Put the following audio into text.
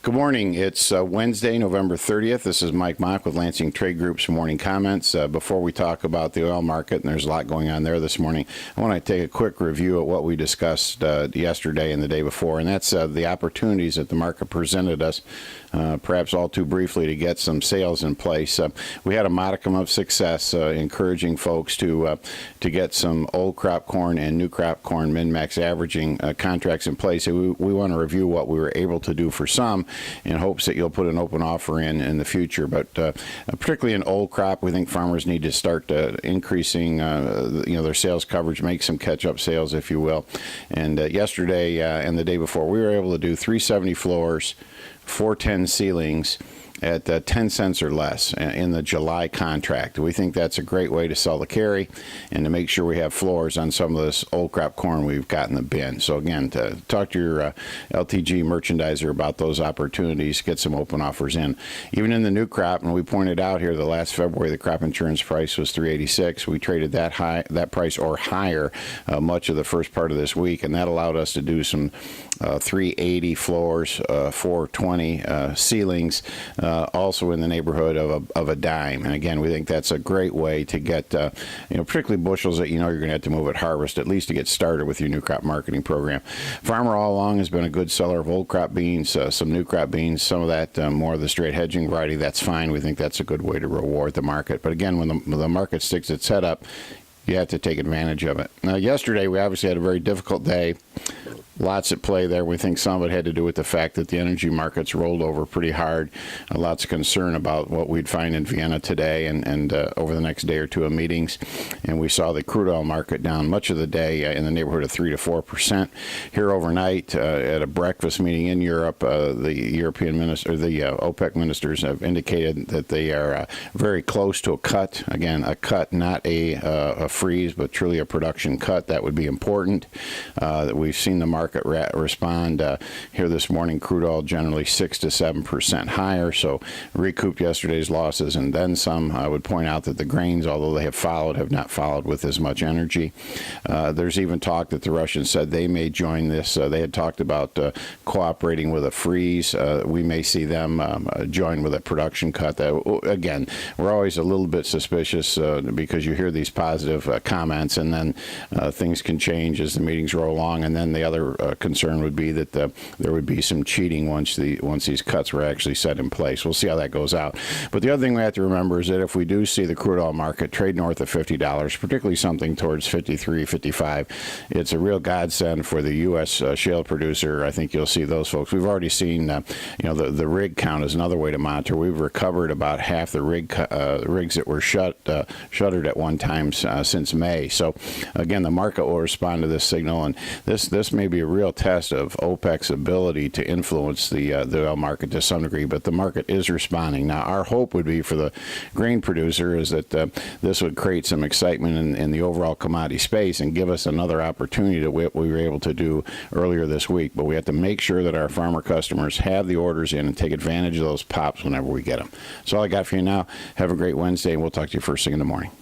Good morning. It's Wednesday, November 30th. This is Mike Mock with Lansing Trade Group's Morning Comments. Before we talk about the oil market, and there's a lot going on there this morning, I want to take a quick review of what we discussed yesterday and the day before, and that's the opportunities that the market presented us, perhaps all too briefly, to get some sales in place. We had a modicum of success encouraging folks to get some old crop corn and new crop corn min-max averaging contracts in place. So we want to review what we were able to do for some, in hopes that you'll put an open offer in the future. But particularly in old crop, we think farmers need to start increasing their sales coverage, make some catch-up sales, if you will. And yesterday and the day before, we were able to do 370 floors, 410 ceilings at 10 cents or less in the July contract. We think that's a great way to sell the carry and to make sure we have floors on some of this old crop corn we've got in the bin. So again, to talk to your LTG merchandiser about those opportunities, get some open offers in. Even in the new crop, and we pointed out here, the last February the crop insurance price was $3.86. We traded that price or higher much of the first part of this week, and that allowed us to do some 380 floors, 420 ceilings, also in the neighborhood of a dime. And again, we think that's a great way to get, particularly bushels that you're going to have to move at harvest, at least to get started with your new crop marketing program. Farmer all along has been a good seller of old crop beans, some new crop beans, some of that more of the straight hedging variety. That's fine. We think that's a good way to reward the market. But again, when the market sticks its head up, you have to take advantage of it. Now, yesterday, we obviously had a very difficult day. Lots at play there. We think some of it had to do with the fact that the energy markets rolled over pretty hard. Lots of concern about what we'd find in Vienna today and over the next day or two of meetings. And we saw the crude oil market down much of the day in the neighborhood of 3 to 4%. Here overnight, at a breakfast meeting in Europe, the European minister, the OPEC ministers have indicated that they are very close to a cut. Again, a cut, not a freeze, but truly a production cut. That would be important. That we've seen the market respond here this morning. Crude oil generally 6 to 7% higher, so recouped yesterday's losses and then some. I would point out that the grains, although they have not followed with as much energy. There's even talk that the Russians said they may join this. They had talked about cooperating with a freeze. We may see them join with a production cut. Again, we're always a little bit suspicious because you hear these positive comments and then things can change as the meetings roll along, and then the other concern would be that there would be some cheating once these cuts were actually set in place. We'll see how that goes out. But the other thing we have to remember is that if we do see the crude oil market trade north of $50, particularly something towards 53, 55, it's a real godsend for the U.S. Shale producer. I think you'll see those folks. We've already seen, the rig count is another way to monitor. We've recovered about half the rigs that were shuttered at one time since May. So again, the market will respond to this signal, and this may be a real test of OPEC's ability to influence the oil market to some degree, but the market is responding. Now, our hope would be for the grain producer is that this would create some excitement in the overall commodity space and give us another opportunity to what we were able to do earlier this week. But we have to make sure that our farmer customers have the orders in and take advantage of those pops whenever we get them. That's all I got for you now. Have a great Wednesday, and we'll talk to you first thing in the morning.